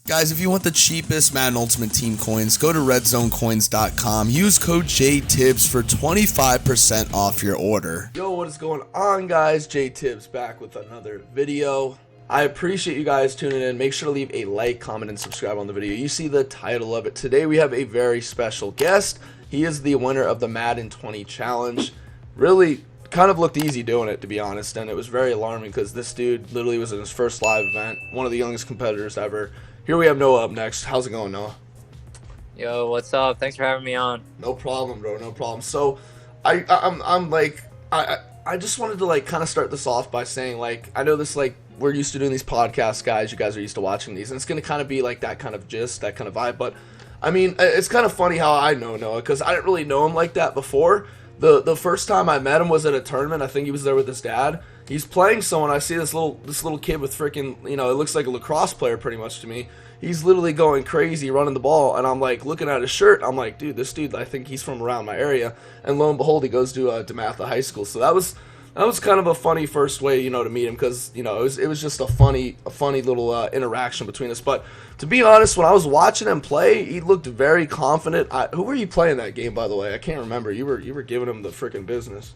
Guys, if you want the cheapest Madden Ultimate Team coins, go to redzonecoins.com. Use code JTibbs for 25% off your order. Yo, what is going on, guys? JTibbs back with another video. I appreciate you guys tuning in. Make sure to leave a like, comment, and subscribe on the video. You see the title of it. Today we have a very special guest. He is the winner of the Madden 20 challenge. Really kind of looked easy doing it, to be honest, and it was very alarming because this dude literally was in his first live event, one of the youngest competitors ever. Here we have Noah up next. How's it going, Noah? Yo, what's up? Thanks for having me on. No problem, bro. No problem. So, I just wanted to kind of start this off by saying I know this we're used to doing these podcasts, guys. You guys are used to watching these, and it's gonna kind of be that kind of gist, that kind of vibe. But I mean, it's kind of funny how I know Noah because I didn't really know him like that before. The first time I met him was at a tournament. I think he was there with his dad. He's playing someone. I see this little kid with freaking, it looks like a lacrosse player pretty much to me. He's literally going crazy running the ball, and I'm looking at his shirt. I'm like, dude, this dude, I think he's from around my area. And lo and behold, he goes to DeMatha High School. So that was kind of a funny first way, to meet him because it was just a funny little interaction between us. But to be honest, when I was watching him play, he looked very confident. Who were you playing that game, by the way? I can't remember. You were giving him the freaking business.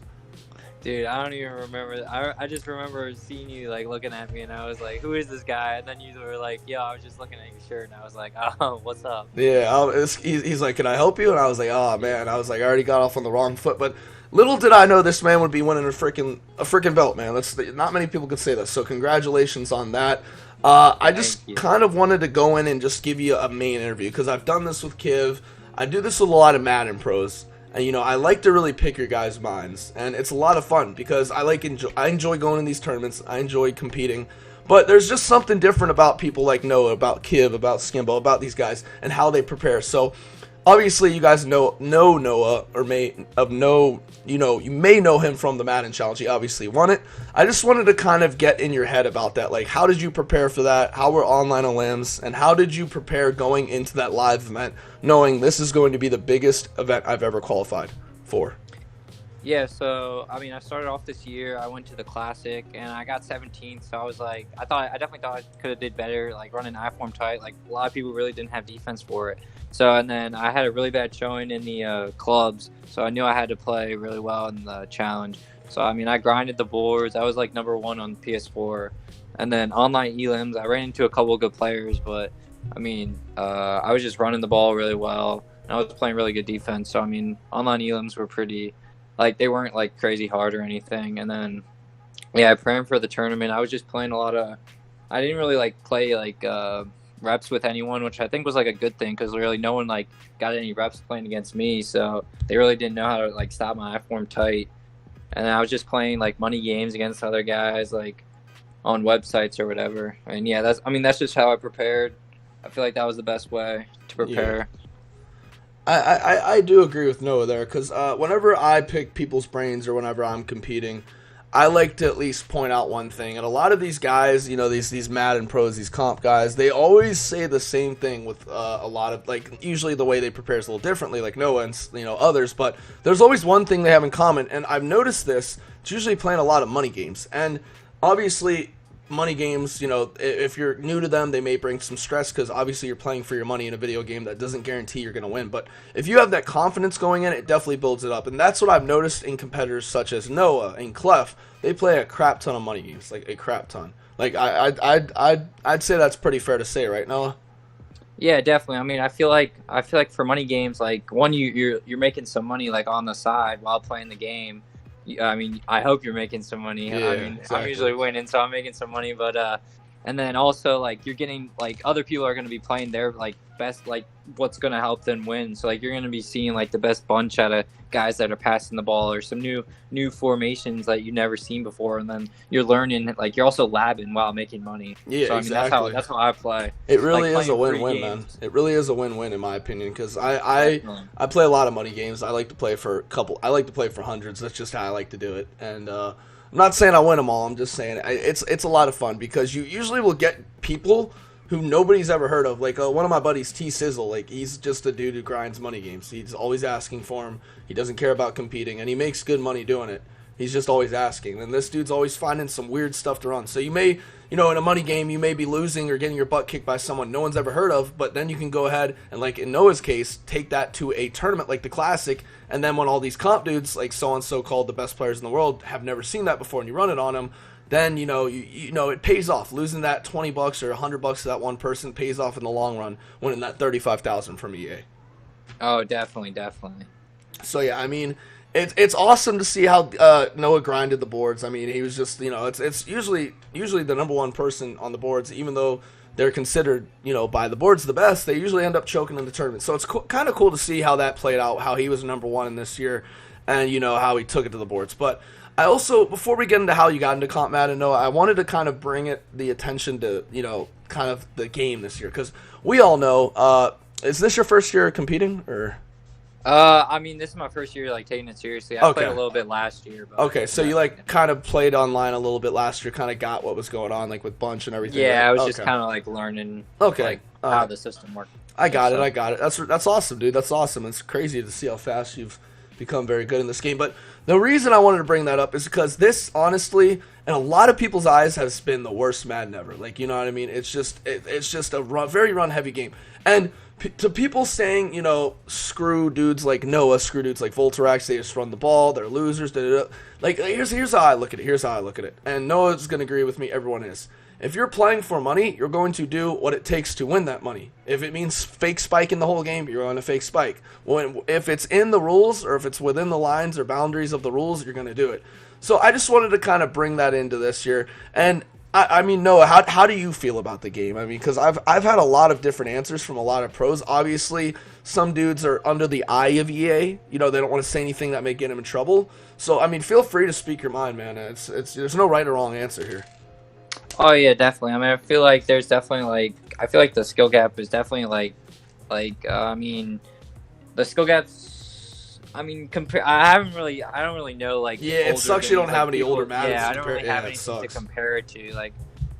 Dude, I don't even remember. I just remember seeing you looking at me, and I was like, who is this guy? And then you were like, yo, I was just looking at your shirt, and I was like, oh, what's up? Yeah, he's like, can I help you? And I was like, oh man, I was like, I already got off on the wrong foot. But little did I know this man would be winning a freaking belt, man. Not many people could say that. So congratulations on that. I just kind of wanted to go in and just give you a main interview because I've done this with Kiv. I do this with a lot of Madden pros. And I like to really pick your guys' minds, and it's a lot of fun because I enjoy going in these tournaments. I enjoy competing, but there's just something different about people like Noah, about Kiv, about Skimbo, about these guys, and how they prepare. So, obviously, you guys know Noah, or you may know him from the Madden Challenge. He obviously won it. I just wanted to kind of get in your head about that. How did you prepare for that? How were online on limbs? And how did you prepare going into that live event, knowing this is going to be the biggest event I've ever qualified for? Yeah, so, I mean, I started off this year. I went to the Classic, and I got 17th, so I was I definitely thought I could have did better, running I-form tight. A lot of people really didn't have defense for it. So, and then I had a really bad showing in the clubs, so I knew I had to play really well in the challenge. So, I mean, I grinded the boards. I was, number one on PS4. And then online elims, I ran into a couple of good players, but, I mean, I was just running the ball really well, and I was playing really good defense. So, I mean, online elims were pretty... they weren't crazy hard or anything. And then, yeah, preparing for the tournament, I was just playing a lot of. I didn't really play reps with anyone, which I think was a good thing because really no one got any reps playing against me, so they really didn't know how to stop my I-form tight. And then I was just playing money games against other guys on websites or whatever. And yeah, that's just how I prepared. I feel like that was the best way to prepare. Yeah. I do agree with Noah there because whenever I pick people's brains or whenever I'm competing, I like to at least point out one thing. And a lot of these guys, these Madden pros, these comp guys, they always say the same thing with a lot of, usually the way they prepare is a little differently, like Noah and, others. But there's always one thing they have in common, and I've noticed this. It's usually playing a lot of money games. And obviously... money games, if you're new to them, they may bring some stress because obviously you're playing for your money in a video game that doesn't guarantee you're going to win. But if you have that confidence going in, it definitely builds it up. And that's what I've noticed in competitors such as Noah and Clef. They play a crap ton of money games, a crap ton. I'd say that's pretty fair to say, right, Noah? Yeah, definitely. I mean, I feel like for money games, one, you're making some money on the side while playing the game. I mean, I hope you're making some money. Yeah, I mean, exactly. I'm usually winning, so I'm making some money. But and then also you're getting other people are going to be playing their best what's going to help them win. So you're going to be seeing the best bunch out of guys that are passing the ball or some new formations that you've never seen before. And then you're learning you're also labbing while making money. Yeah, so, I mean, exactly. That's how I play. It really is a win-win, man. It really is a win-win in my opinion because I play a lot of money games. I like to play for I like to play for hundreds. That's just how I like to do it. And I'm not saying I win them all. I'm just saying it's a lot of fun because you usually will get people who nobody's ever heard of. One of my buddies, T Sizzle, he's just a dude who grinds money games. He's always asking for them. He doesn't care about competing, and he makes good money doing it. He's just always asking. And this dude's always finding some weird stuff to run. So you may you know, in a money game, you may be losing or getting your butt kicked by someone no one's ever heard of, but then you can go ahead and, like in Noah's case, take that to a tournament like the Classic, and then when all these comp dudes, like so-and-so called the best players in the world, have never seen that before, and you run it on them, then, you know, you know, it pays off. Losing that $20 or $100 to that one person pays off in the long run, winning that $35,000 from EA. Oh, definitely, definitely. So, yeah, I mean, it's awesome to see how Noah grinded the boards. I mean, he was just, you know, it's usually the number one person on the boards, even though they're considered, you know, by the boards the best, they usually end up choking in the tournament. So it's kind of cool to see how that played out, how he was number one in this year, and, you know, how he took it to the boards. But I also, before we get into how you got into Comp Madden, Noah, I wanted to kind of bring the attention to, you know, kind of the game this year. Because we all know, is this your first year competing, or? I mean, this is my first year, like, taking it seriously. I played a little bit last year. But okay, so you, like, kind of played online a little bit last year, kind of got what was going on, like, with Bunch and everything. Yeah, right? I was just kind of, like, learning, like, how the system worked. I got it. That's awesome, dude. That's awesome. It's crazy to see how fast you've become very good in this game. But the reason I wanted to bring that up is because this, honestly, in a lot of people's eyes, has been the worst Madden ever. Like, you know what I mean? It's just a very run-heavy game. And to people saying, you know, screw dudes like Noah, screw dudes like Volterax, they just run the ball, they're losers, like, here's how I look at it. And Noah's going to agree with me, everyone is. If you're playing for money, you're going to do what it takes to win that money. If it means fake spiking the whole game, you're going to fake spike. If it's in the rules, or if it's within the lines or boundaries of the rules, you're going to do it. So I just wanted to kind of bring that into this year. And I mean, Noah, how do you feel about the game? I mean, because I've had a lot of different answers from a lot of pros. Obviously, some dudes are under the eye of EA. You know, they don't want to say anything that may get them in trouble. So, I mean, feel free to speak your mind, man. There's no right or wrong answer here. Oh yeah, definitely. I mean, I feel like there's definitely the skill gap is definitely I mean, the skill gaps. I mean, I don't really know like. Yeah, it sucks you don't have any older Maddens. Yeah, I don't really have anything to compare it to. Like,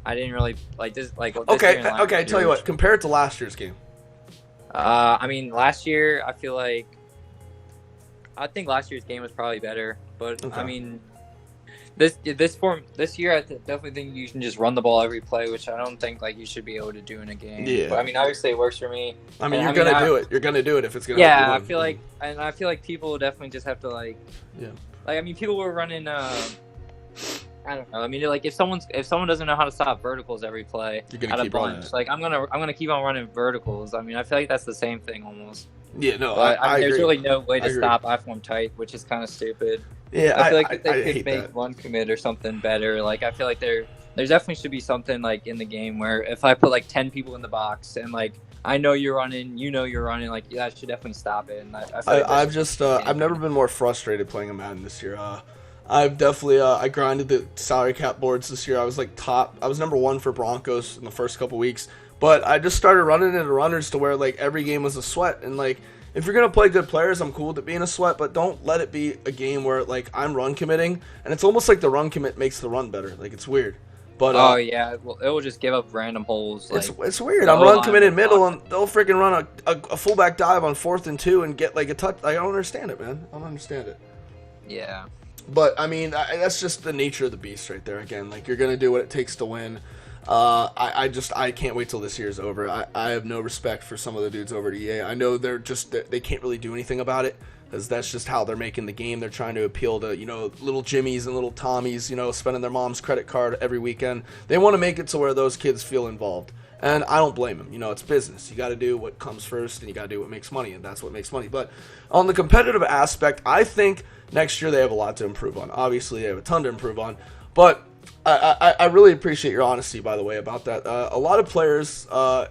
I didn't really like this. Like, okay. Tell you what, compare it to last year's game. I mean, last year I think last year's game was probably better, but okay. I mean. This year, I definitely think you can just run the ball every play, which I don't think like you should be able to do in a game. Yeah. But, I mean, obviously it works for me. I mean, you're gonna do it. You're gonna do it if it's gonna. Yeah, help you win. I feel like people definitely just have to like. Yeah. Like, I mean, people were running. I don't know. I mean, like if someone doesn't know how to stop verticals every play, you're gonna keep running. Like I'm gonna keep on running verticals. I mean, I feel like that's the same thing almost. Yeah, no, but, I mean, there's agree. really no way to stop I-form tight, which is kind of stupid. Yeah, I feel like they could make one commit or something better. Like, I feel like there definitely should be something like in the game where if I put like 10 people in the box and like I know you're running, you know you're running, like that should definitely stop it. And I've never been more frustrated playing a Madden this year. I've definitely I grinded the salary cap boards this year. I was like I was number one for Broncos in the first couple weeks, but I just started running into runners to where like every game was a sweat. And like, if you're gonna play good players, I'm cool with it being a sweat, but don't let it be a game where like I'm run committing, and it's almost like the run commit makes the run better. Like, it's weird. But oh yeah, well, it will just give up random holes. Like, it's weird. I'm run committed middle, and they'll freaking run a fullback dive on 4th and 2 and get like a touch. Like, I don't understand it, man. I don't understand it. Yeah. But I mean, that's just the nature of the beast right there. Again, like, you're gonna do what it takes to win. I can't wait till this year's over. I have no respect for some of the dudes over at EA. I know they can't really do anything about it, because that's just how they're making the game. They're trying to appeal to, you know, little Jimmies and little Tommies, you know, spending their mom's credit card every weekend. They want to make it to where those kids feel involved. And I don't blame them. You know, it's business. You got to do what comes first, and you got to do what makes money, and that's what makes money. But on the competitive aspect, I think next year they have a lot to improve on. Obviously, they have a ton to improve on. But I really appreciate your honesty, by the way, about that. A lot of players who are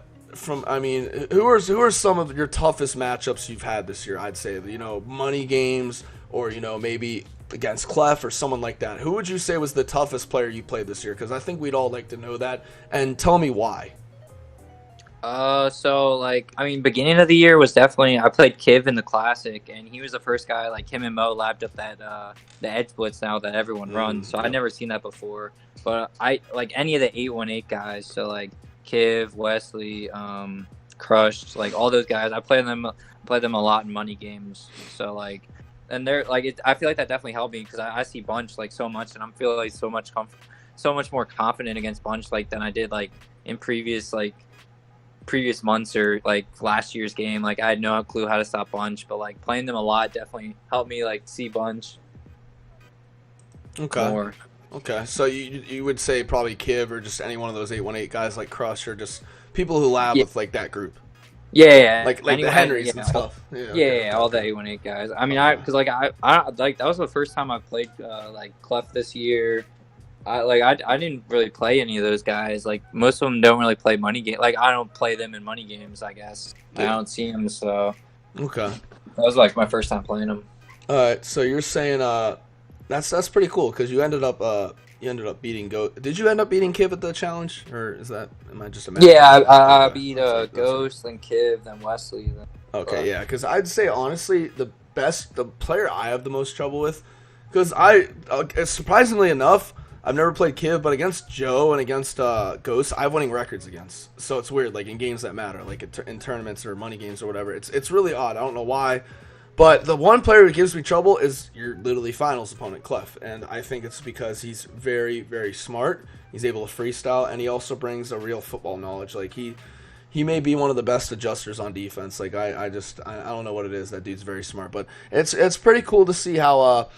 some of your toughest matchups you've had this year? I'd say, you know, money games, or, you know, maybe against Clef or someone like that. Who would you say was the toughest player you played this year? Because I think we'd all like to know that, and tell me why. So, like, I mean, beginning of the year was definitely, I played Kiv in the Classic, and he was the first guy, like, him and Mo lapped up that, the edge blitz now that everyone runs, so I'd never seen that before. But like, any of the 818 guys, so, like, Kiv, Wesley, Crush, like, all those guys, I played them a lot in money games, so, like, and they're, like, I feel like that definitely helped me, because I see Bunch, like, so much, and I'm feeling, like, so so much more confident against bunch like than I did like in previous months or like last year's game. Like I had no clue how to stop bunch, but like playing them a lot definitely helped me like see bunch more. Okay, so you would say probably Kiv or just any one of those 818 guys like Crush or just people who lab with like that group. Yeah. Like the Henrys and stuff. All the 818 guys. I mean, because like I like that was the first time I played like Clef this year. I didn't really play any of those guys. Like most of them don't really play money game. Like I don't play them in money games. I guess I don't see them. So okay, that was like my first time playing them. All right, so you're saying that's pretty cool because you ended up beating Ghost. Did you end up beating Kiv at the challenge, or am I just imagining? Yeah, I beat Ghost, then Kiv, then Wesley. Okay, yeah, because I'd say honestly the player I have the most trouble with, because surprisingly enough, I've never played Kiv, but against Joe and against Ghost, I have winning records against. So it's weird, like in games that matter, like in tournaments or money games or whatever. It's really odd. I don't know why. But the one player who gives me trouble is your literally finals opponent, Clef. And I think it's because he's very, very smart. He's able to freestyle, and he also brings a real football knowledge. Like, he may be one of the best adjusters on defense. Like, I don't know what it is. That dude's very smart. But it's pretty cool to see how,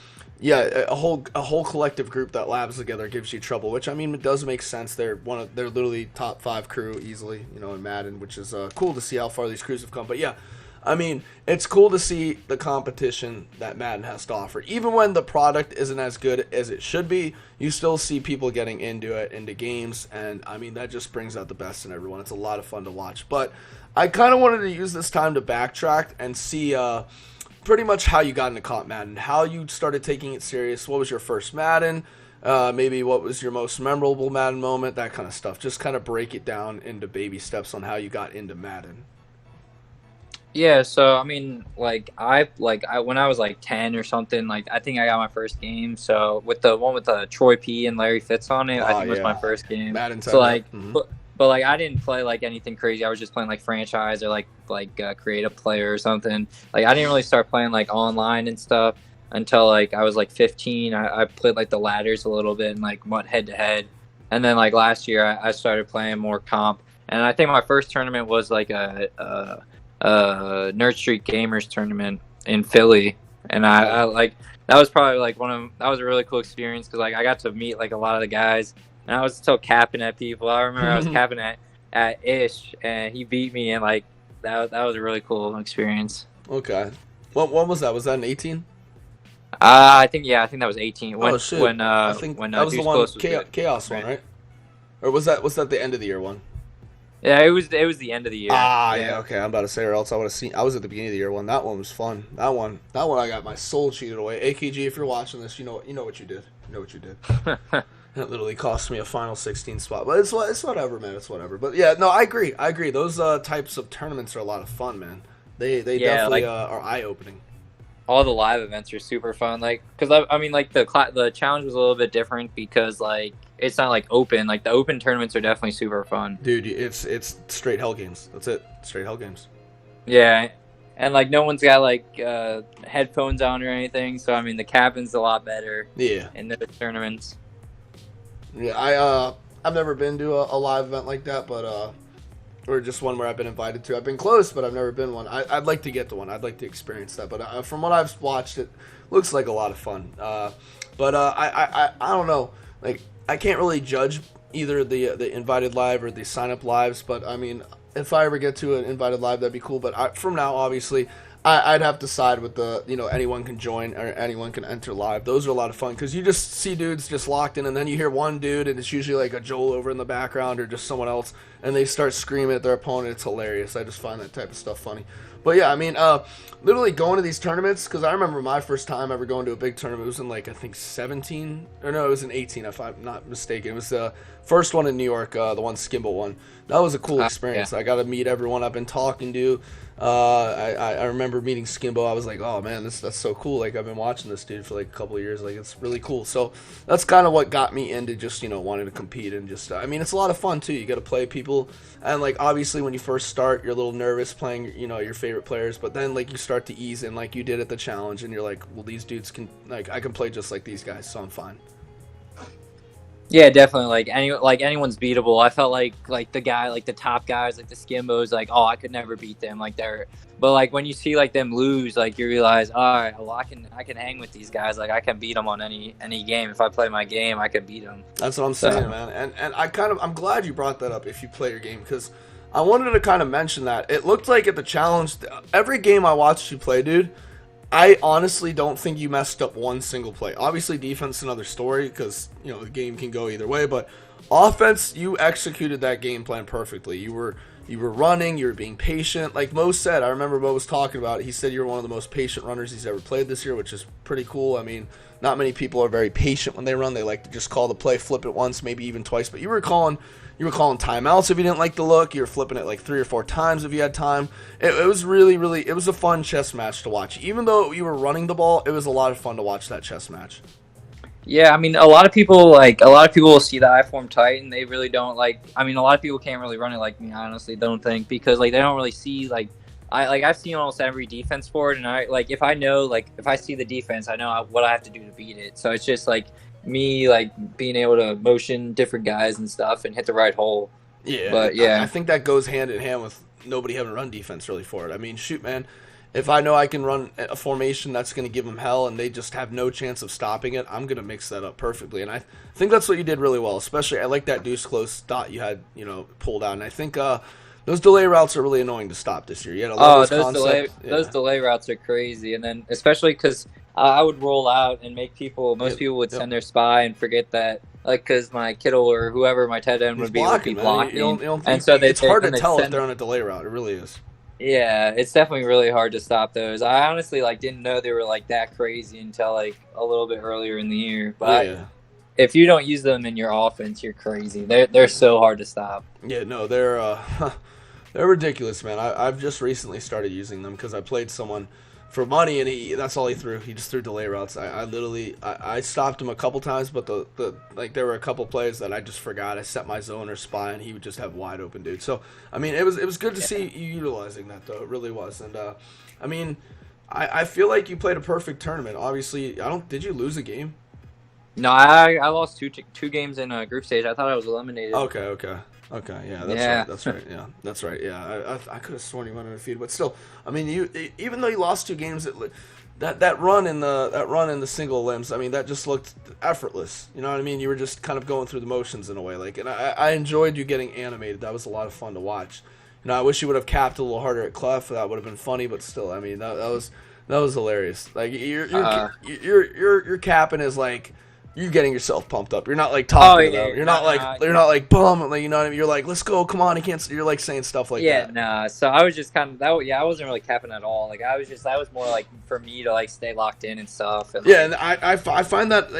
a whole collective group that labs together gives you trouble, which, I mean, it does make sense. They're literally top 5 crew easily, in Madden, which is cool to see how far these crews have come. But, yeah. I mean, it's cool to see the competition that Madden has to offer. Even when the product isn't as good as it should be, you still see people getting into games, and I mean, that just brings out the best in everyone. It's a lot of fun to watch. But I kind of wanted to use this time to backtrack and see pretty much how you got into comp Madden, how you started taking it serious. What was your first Madden? Maybe what was your most memorable Madden moment, that kind of stuff. Just kind of break it down into baby steps on how you got into Madden. Yeah, so I mean, I when I was like 10 or something, like I think I got my first game. So with the one with Troy P and Larry Fitz on it, I think it was my first game. Madden so but like I didn't play like anything crazy. I was just playing like franchise or like creative player or something. Like I didn't really start playing like online and stuff until like I was like 15. I played like the ladders a little bit and like went head to head, and then like last year I started playing more comp. And I think my first tournament was like a Nerd Street Gamers tournament in Philly, and I like that was probably like that was a really cool experience because like I got to meet like a lot of the guys, and I was still capping at people. I remember I was capping at Ish, and he beat me, and like that was a really cool experience. Okay, what was that? Was that an 18? I think that was 18. When I think when that was the one Chaos one, right? Or was that the end of the year one? Yeah, it was the end of the year. Yeah, okay. I'm about to say, or else I would have seen. I was at the beginning of the year one. That one was fun. That one, I got my soul cheated away. AKG, if you're watching this, you know what you did. You know what you did. It literally cost me a final 16 spot, but it's whatever, man. It's whatever. But yeah, no, I agree. Those types of tournaments are a lot of fun, man. They definitely are eye opening. All the live events are super fun, like because I mean like the challenge was a little bit different because like it's not like open. Like the open tournaments are definitely super fun. Dude, it's straight hell games. That's it, straight hell games. Yeah, and like no one's got like headphones on or anything, so I mean the cabin's a lot better. Yeah, in those tournaments. Yeah, I've never been to a live event like that, but or just one where I've been invited to. I've been close, but I've never been one. I'd like to get to one. I'd like to experience that. But from what I've watched, it looks like a lot of fun. But I don't know. Like I can't really judge either the invited live or the sign up lives. But I mean, if I ever get to an invited live, that'd be cool. But from now, obviously, I'd have to side with the anyone can join or anyone can enter live. Those are a lot of fun because you just see dudes just locked in, and then you hear one dude, and it's usually like a Joel over in the background or just someone else, and they start screaming at their opponent. It's hilarious. I just find that type of stuff funny. But yeah, I mean, literally going to these tournaments, because I remember my first time ever going to a big tournament. It was in like I think 17, or no, it was in 18 if I'm not mistaken. It was the first one in New York, the one Skimble one. That was a cool experience. Yeah. I got to meet everyone I've been talking to. I remember meeting Skimbo. I was like, oh man, that's so cool. Like I've been watching this dude for like a couple of years. Like it's really cool. So that's kind of what got me into just wanting to compete and just. I mean, it's a lot of fun too. You got to play people, and like obviously when you first start, you're a little nervous playing your favorite players, but then like you start to ease in like you did at the challenge, and you're like, well, these dudes can I can play just like these guys, so I'm fine. Yeah, definitely. Like anyone's beatable. I felt like the guy, like the top guys, like the Skimbos, like, oh, I could never beat them. Like they're, but like when you see like them lose, like you realize, all right, well, I can hang with these guys. Like I can beat them on any game. If I play my game, I can beat them. That's what I'm saying, So man. And I'm glad you brought that up. If you play your game, because I wanted to kind of mention that it looked like at the challenge, every game I watched you play, dude. I honestly don't think you messed up one single play. Obviously, defense is another story because the game can go either way. But offense, you executed that game plan perfectly. You were running. You were being patient. Like Mo said, I remember Mo was talking about it. He said you were one of the most patient runners he's ever played this year, which is pretty cool. I mean, not many people are very patient when they run. They like to just call the play, flip it once, maybe even twice. But you were calling timeouts if you didn't like the look. You were flipping it like 3 or 4 times if you had time. It was really, really, it was a fun chess match to watch. Even though you were running the ball, it was a lot of fun to watch that chess match. yeah, I mean, a lot of people will see the I form tight, and they really don't like. I mean, a lot of people can't really run it like me. I honestly don't think because like they don't really see like. I've seen almost every defense for it, and if I see the defense, I know what I have to do to beat it. So it's just like me like being able to motion different guys and stuff and hit the right hole. Yeah, But yeah, I think that goes hand in hand with nobody having run defense really for it. I mean, shoot, man, if I know I can run a formation that's going to give them hell and they just have no chance of stopping it, I'm going to mix that up perfectly. And I think that's what you did really well. Especially, I like that deuce close dot you had, pulled out. And I think those delay routes are really annoying to stop this year. You had a oh, levels concept. those delay routes are crazy, and then especially because I would roll out and make people. Most people would send their spy and forget that, like, because my Kittle or whoever my tight end would be blocking, and so it's hard to tell if they're on a delay route. It really is. Yeah, it's definitely really hard to stop those. I honestly didn't know they were like that crazy until like a little bit earlier in the year. But Yeah. if you don't use them in your offense, you're crazy. They're so hard to stop. Yeah, no, they're they're ridiculous, man. I've just recently started using them because I played someone for money, and that's all he threw. He just threw delay routes. I literally stopped him a couple times, but there were a couple plays that I just forgot. I set my zone or spy, and he would just have wide open dude. So I mean, it was good to see you utilizing that though. It really was, and I mean, I feel like you played a perfect tournament. Obviously, did you lose a game? No, I lost two games in a group stage. I thought I was eliminated. Okay, yeah, that's right. Yeah, that's right. Yeah, I could have sworn you went undefeated, but still, I mean, even though you lost 2 games, that run in the single limbs, I mean, that just looked effortless. You know what I mean? You were just kind of going through the motions in a way, and I enjoyed you getting animated. That was a lot of fun to watch. I wish you would have capped a little harder at Clef. That would have been funny, but still, I mean, that was hilarious. Like your capping is like. You're getting yourself pumped up. You're not like talking to them. You're not like bum. Like, you know what I mean? You're like, let's go. Come on. He can't. You're like saying stuff like that. Yeah, nah. So I was just kind of that. Yeah, I wasn't really capping at all. Like that was more like for me to like stay locked in and stuff. And, yeah, and I find that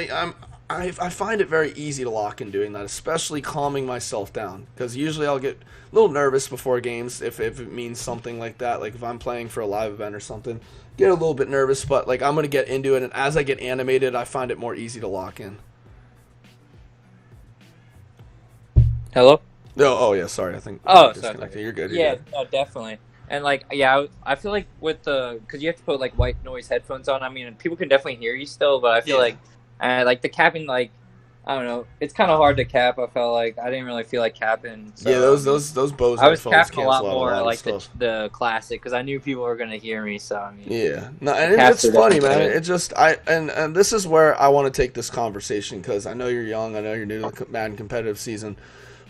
I find it very easy to lock in doing that, especially calming myself down, because usually I'll get a little nervous before games if it means something like that. Like if I'm playing for a live event or something, get a little bit nervous, but like I'm gonna get into it, and as I get animated, I find it more easy to lock in. Hello? No, oh yeah, sorry, I think. Oh, sorry. You're good. Yeah, no, definitely. And like, yeah, I feel like because you have to put like white noise headphones on. I mean, people can definitely hear you still, but I feel like the capping, like, I don't know, it's kind of hard to cap. I felt like I didn't really feel like capping. So, yeah, those Bose I was headphones capping a lot more of like stuff. the classic, because I knew people were gonna hear me. So I mean, yeah, no, and it's funny, man. It just and this is where I want to take this conversation, because I know you're young, I know you're new to the Madden competitive season,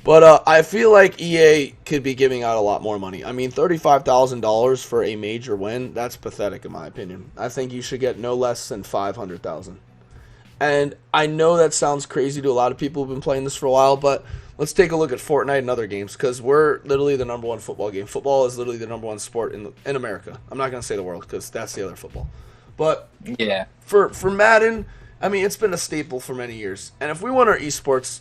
but I feel like EA could be giving out a lot more money. I mean, $35,000 for a major win—that's pathetic in my opinion. I think you should get no less than $500,000. And I know that sounds crazy to a lot of people who've been playing this for a while, but let's take a look at Fortnite and other games, because we're literally the number 1 football game. Football is literally the number 1 sport in America. I'm not going to say the world, because that's the other football. But yeah, for Madden, I mean, it's been a staple for many years. And if we want our esports,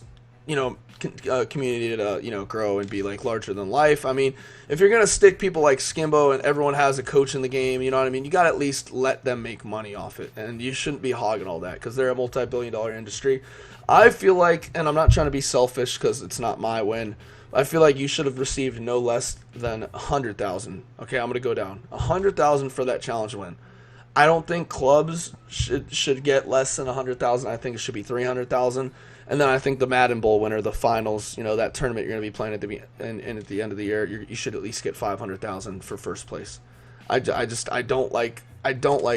community to grow and be like larger than life, I mean, if you're gonna stick people like Skimbo and everyone has a coach in the game, you know what I mean, you gotta at least let them make money off it, and you shouldn't be hogging all that, because they're a multi-billion-dollar industry. I feel like, and I'm not trying to be selfish because it's not my win, I feel like you should have received no less than 100,000. Okay, I'm gonna go down 100,000 for that challenge win. I don't think clubs should get less than 100,000. I think it should be 300,000. And then I think the Madden Bowl winner, the finals, that tournament you're going to be playing at the end of the year, you should at least get 500,000 for first place. I don't like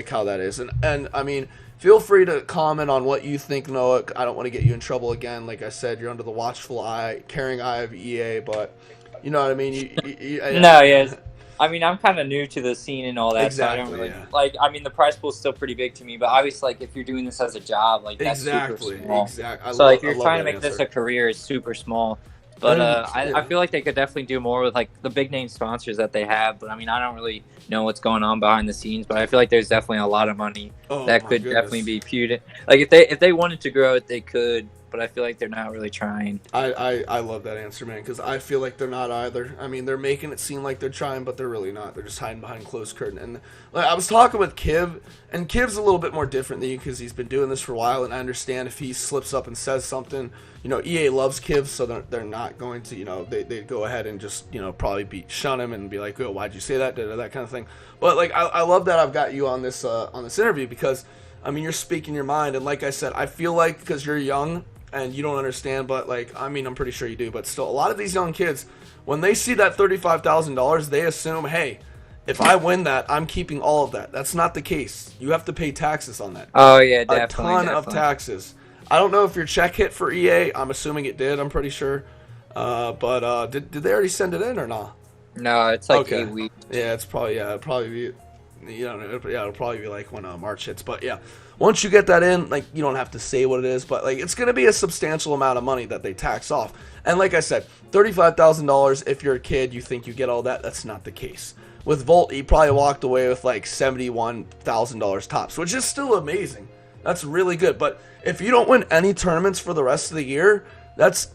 how that is. And I mean, feel free to comment on what you think, Noah. I don't want to get you in trouble again. Like I said, you're under the watchful eye, caring eye of EA, but you know what I mean? No, yes. I mean, I'm kind of new to the scene and all that, exactly, so I don't really I mean, the prize pool is still pretty big to me, but obviously, like, if you're doing this as a job, like, that's super small. Exactly. So, like, if you're trying to make this a career, it's super small. But I feel like they could definitely do more with, like, the big name sponsors that they have. But I mean, I don't really know what's going on behind the scenes, but I feel like there's definitely a lot of money that could definitely be pewed. Like, if they wanted to grow it, they could. But I feel like they're not really trying. I love that answer, man, because I feel like they're not either. I mean, they're making it seem like they're trying, but they're really not. They're just hiding behind closed curtain. And like, I was talking with Kiv, and Kiv's a little bit more different than you because he's been doing this for a while, and I understand if he slips up and says something, EA loves Kiv, so they're not going to, they go ahead and just, probably shun him and be like, oh, why'd you say that, that kind of thing. But, like, I love that I've got you on this interview because, I mean, you're speaking your mind, and like I said, I feel like because you're young, and you don't understand, but, like, I mean, I'm pretty sure you do, but still, a lot of these young kids, when they see that $35,000, they assume, hey, if I win that, I'm keeping all of that. That's not the case. You have to pay taxes on that. Oh, yeah, definitely. A ton of taxes. I don't know if your check hit for EA. I'm assuming it did. I'm pretty sure. But did they already send it in or not? No, it's like 8 weeks. Yeah, it's probably, it'll probably be, it'll probably be like when March hits. But, yeah. Once you get that in, like, you don't have to say what it is, but, like, it's going to be a substantial amount of money that they tax off. And like I said, $35,000, if you're a kid, you think you get all that. That's not the case. With Volt, he probably walked away with, like, $71,000 tops, which is still amazing. That's really good. But if you don't win any tournaments for the rest of the year, that's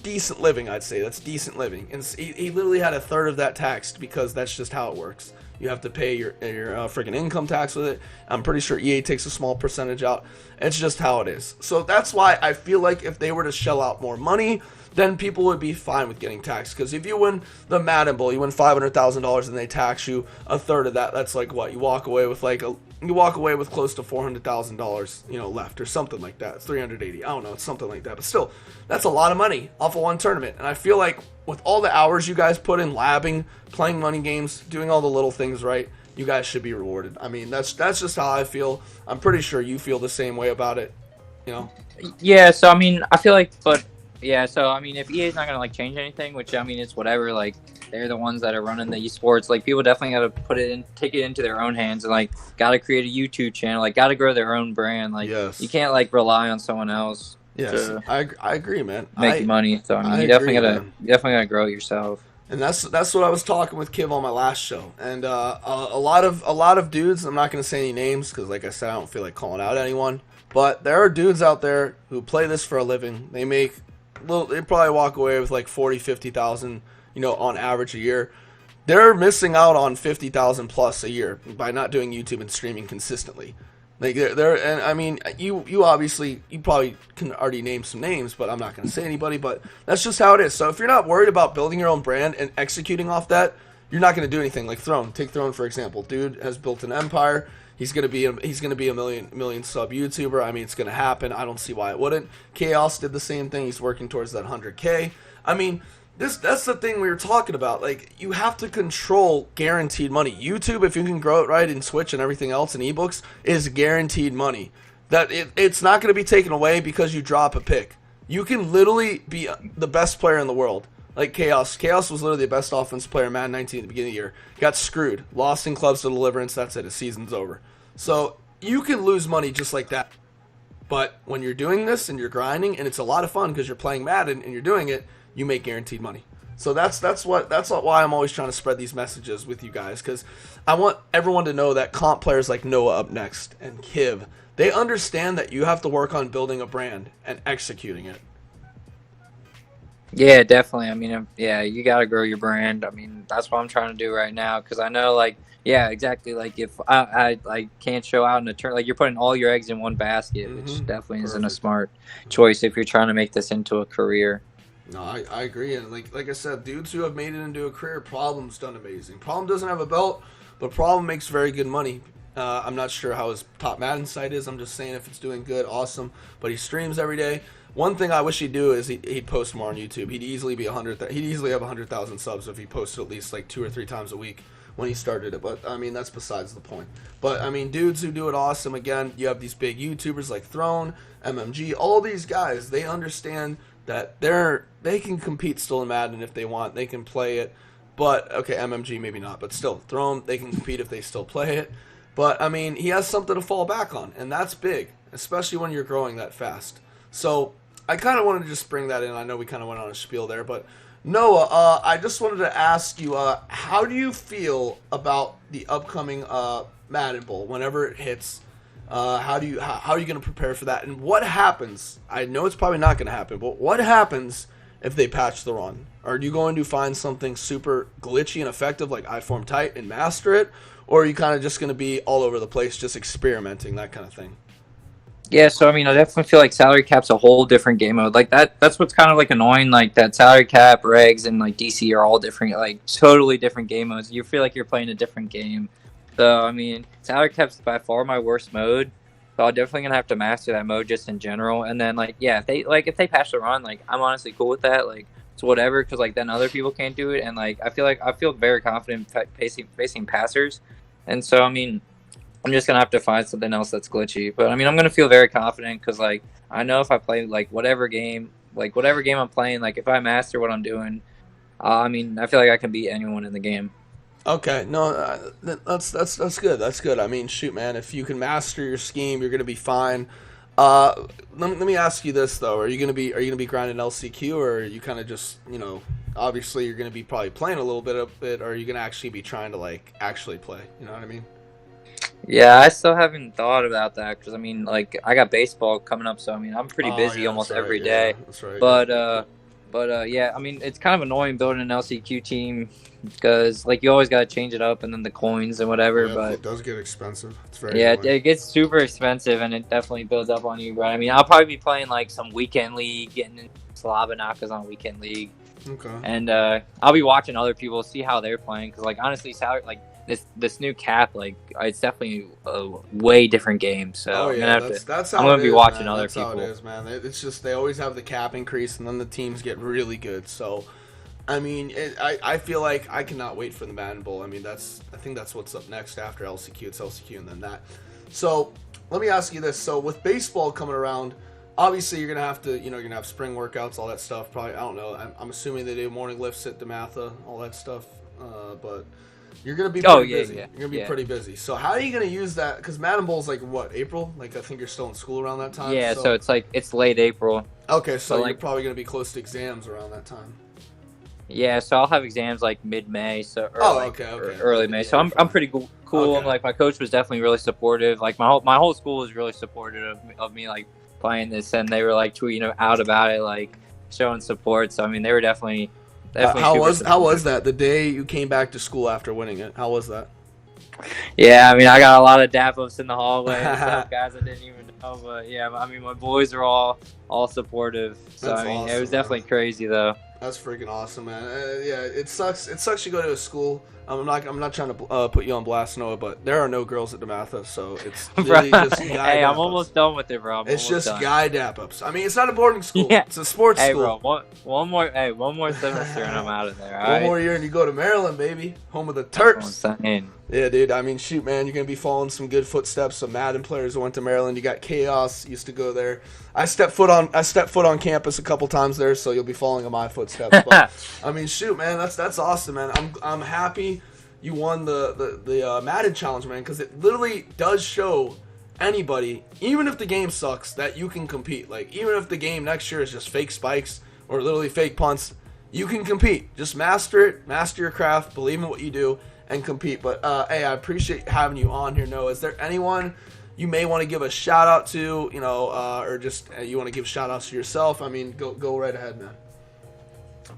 decent living, I'd say. That's decent living. And he literally had a third of that taxed because that's just how it works. You have to pay your freaking income tax with it. I'm pretty sure EA takes a small percentage out. It's just how it is. So that's why I feel like if they were to shell out more money, then people would be fine with getting taxed. Because if you win the Madden Bowl, you win $500,000 and they tax you a third of that. That's like what? You walk away with close to $400,000, left or something like that. It's 380. I don't know. It's something like that. But still, that's a lot of money off of one tournament. And I feel like with all the hours you guys put in labbing, playing money games, doing all the little things right, you guys should be rewarded. I mean, that's just how I feel. I'm pretty sure you feel the same way about it, Yeah, so I mean, I feel like, but yeah, so I mean, if EA's not gonna like change anything, which I mean, it's whatever. Like, they're the ones that are running the esports. Like, people definitely got to take it into their own hands, and like, got to create a YouTube channel. Like, got to grow their own brand. Like, you can't like rely on someone else. Yes, I agree, man. Make money. So I mean, you definitely gotta grow it yourself. And that's what I was talking with Kiv on my last show. And a lot of dudes, I'm not going to say any names because, like I said, I don't feel like calling out anyone. But there are dudes out there who play this for a living. They probably walk away with like 40, 50,000, on average a year. They're missing out on 50,000 plus a year by not doing YouTube and streaming consistently. Like and I mean, you obviously, you probably can already name some names, but I'm not going to say anybody, but that's just how it is. So if you're not worried about building your own brand and executing off that, you're not going to do anything. Like Throne, take Throne for example. Dude has built an empire. He's going to be a million sub YouTuber. I mean, it's going to happen. I don't see why it wouldn't. Chaos did the same thing. He's working towards that 100K. I mean, that's the thing we were talking about. Like, you have to control guaranteed money. YouTube, if you can grow it right, and Switch and everything else, and ebooks, is guaranteed money. That it's not going to be taken away because you drop a pick. You can literally be the best player in the world. Like Chaos. Chaos was literally the best offensive player in Madden 19 at the beginning of the year. Got screwed. Lost in clubs to Deliverance. That's it. His season's over. So you can lose money just like that. But when you're doing this and you're grinding, and it's a lot of fun because you're playing Madden and you're doing it, you make guaranteed money. So that's why I'm always trying to spread these messages with you guys, because I want everyone to know that comp players like NoahUpNxt and Kiv, they understand that you have to work on building a brand and executing it. Yeah, definitely. I mean, yeah, you got to grow your brand. I mean, that's what I'm trying to do right now, because I know, like, yeah, exactly. Like, if I can't show out in a turn, like, you're putting all your eggs in one basket, which definitely isn't a smart choice if you're trying to make this into a career. No, I agree. And like I said, dudes who have made it into a career, Problem's done amazing. Problem doesn't have a belt, but Problem makes very good money. I'm not sure how his top Madden site is. I'm just saying if it's doing good, awesome. But he streams every day. One thing I wish he'd do is he'd post more on YouTube. He'd easily be 100. He'd easily have 100,000 subs if he posted at least like 2 or 3 times a week when he started it. But I mean, that's besides the point. But I mean, dudes who do it awesome. Again, you have these big YouTubers like Throne, MMG, all these guys. They understand that they can compete still in Madden if they want. They can play it. But okay, MMG maybe not, but still, Throne, they can compete if they still play it. But I mean, he has something to fall back on, and that's big, especially when you're growing that fast. So I kind of wanted to just bring that in. I know we kind of went on a spiel there, but Noah, I just wanted to ask you, how do you feel about the upcoming Madden Bowl whenever it hits? How are you going to prepare for that? And what happens? I know it's probably not going to happen, but what happens if they patch the run? Are you going to find something super glitchy and effective like I form tight and master it? Or are you kind of just going to be all over the place, just experimenting, that kind of thing? Yeah, so I mean, I definitely feel like salary cap's a whole different game mode. Like that's what's kind of like annoying. Like that salary cap, regs, and like DC are all different, like totally different game modes. You feel like you're playing a different game. So I mean, salary cap's by far my worst mode. So I'm definitely gonna have to master that mode just in general. And then like, yeah, if they patch the run, like I'm honestly cool with that. Like it's whatever, because like then other people can't do it. And like I feel very confident facing passers. And so I mean, I'm just gonna have to find something else that's glitchy. But I mean, I'm gonna feel very confident because like I know if I play like whatever game I'm playing, like if I master what I'm doing, I mean, I feel like I can beat anyone in the game. Okay, no, that's good. That's good. I mean, shoot, man, if you can master your scheme, you're gonna be fine. Let me ask you this though: are you gonna be grinding LCQ, or are you kind of just, obviously you're gonna be probably playing a little bit of it, or are you gonna actually be trying to like actually play? You know what I mean? Yeah, I still haven't thought about that because I mean, like I got baseball coming up, so I mean, I'm pretty busy almost every day. That's right. But yeah, I mean, it's kind of annoying building an LCQ team because like you always got to change it up and then the coins and whatever. Yeah, but it does get expensive. It's very it gets super expensive and it definitely builds up on you. But I mean, I'll probably be playing like some weekend league, getting in Slobanakas on weekend league. Okay. And I'll be watching other people, see how they're playing because like honestly, this new cap, like it's definitely a way different game. So I'm gonna be watching other people. That's how it is, man. It's just they always have the cap increase, and then the teams get really good. So, I mean, I feel like I cannot wait for the Madden Bowl. I mean, I think that's what's up next after LCQ. It's LCQ and then that. So let me ask you this: so with baseball coming around, obviously you're gonna have to, you're gonna have spring workouts, all that stuff. Probably, I don't know. I'm assuming they do morning lifts at DeMatha, all that stuff. But you're going to be pretty busy. Yeah. You're going to be pretty busy. So how are you going to use that? Because Madden Bowl's like, what, April? Like, I think you're still in school around that time? Yeah, so it's late April. Okay, so you're probably going to be close to exams around that time. Yeah, so I'll have exams like mid-May, early May. So I'm pretty cool. Okay. I'm like, my coach was definitely really supportive. Like my whole school was really supportive of me like playing this, and they were like tweeting out about it, like showing support. So I mean, they were definitely how was that the day you came back to school after winning it? How was that? Yeah, I mean, I got a lot of dap-ups in the hallway and stuff, guys I didn't even know. But yeah, I mean, my boys are all supportive. So That's I mean, awesome, it was definitely crazy though. That's freaking awesome, man. Yeah, it sucks. It sucks you go to a school. I'm not trying to put you on blast, Noah, but there are no girls at DeMatha, so it's really just guy Hey, dap-ups. I'm almost done with it, bro. It's just guy dap-ups. I mean, it's not a boarding school. Yeah. It's a sports Hey, school. bro, one more semester and I'm out of there. All One right? more year and you go to Maryland, baby. Home of the That's what I'm Terps. saying. Yeah, dude. I mean, shoot, man. You're going to be following some good footsteps. Some Madden players who went to Maryland. You got Chaos, used to go there. I stepped foot on campus a couple times there, so you'll be following in my footsteps. But, I mean, shoot, man. That's awesome, man. I'm happy you won the Madden challenge, man, because it literally does show anybody, even if the game sucks, that you can compete. Like, even if the game next year is just fake spikes or literally fake punts, you can compete. Just master it, master your craft, believe in what you do, and compete. But hey, I appreciate having you on here, Noah. Is there anyone you may want to give a shout out to, or just you want to give shout outs to yourself? I mean, go right ahead, man.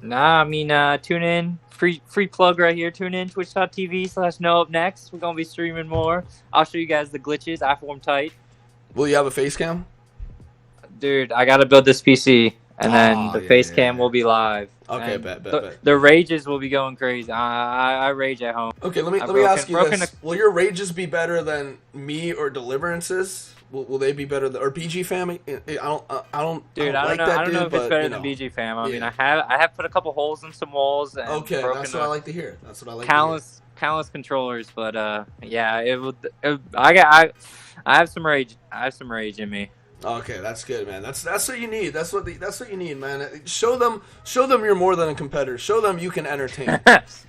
Nah, I mean, tune in. Free plug right here. Tune in twitch.tv/NoahUpNxt. We're going to be streaming more. I'll show you guys the glitches. I form tight. Will you have a face cam? Dude, I got to build this PC, and then the face cam will be live. Okay, And bet. the rages will be going crazy. I rage at home. Okay, let I've me ask you broken this: will your rages be better than me or Deliverances? Will they be better than or BG Fam? I don't Dude, like that I don't know dude, if it's but better you than know. BG Fam. I mean, Yeah. I have put a couple holes in some walls and Okay, broken that's what I like to hear. That's what I like to hear. countless controllers. But yeah, I have some rage. I have some rage in me. Okay, that's good, man. That's what you need. That's what you need, man. Show them you're more than a competitor. Show them you can entertain.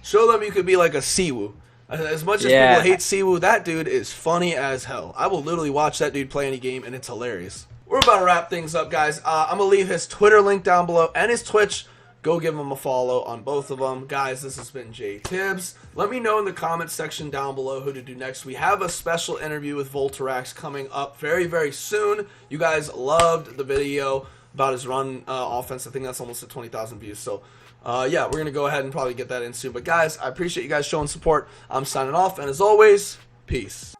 Show them you could be like a Siwoo. As much as Yeah. people hate Siwoo, that dude is funny as hell. I will literally watch that dude play any game, and it's hilarious. We're about to wrap things up, guys. I'm gonna leave his Twitter link down below and his Twitch. Go give him a follow on both of them. Guys, this has been JTibbs. Let me know in the comments section down below who to do next. We have a special interview with Voltarax coming up very, very soon. You guys loved the video about his run offense. I think that's almost at 20,000 views. So, yeah, we're going to go ahead and probably get that in soon. But, guys, I appreciate you guys showing support. I'm signing off. And, as always, peace.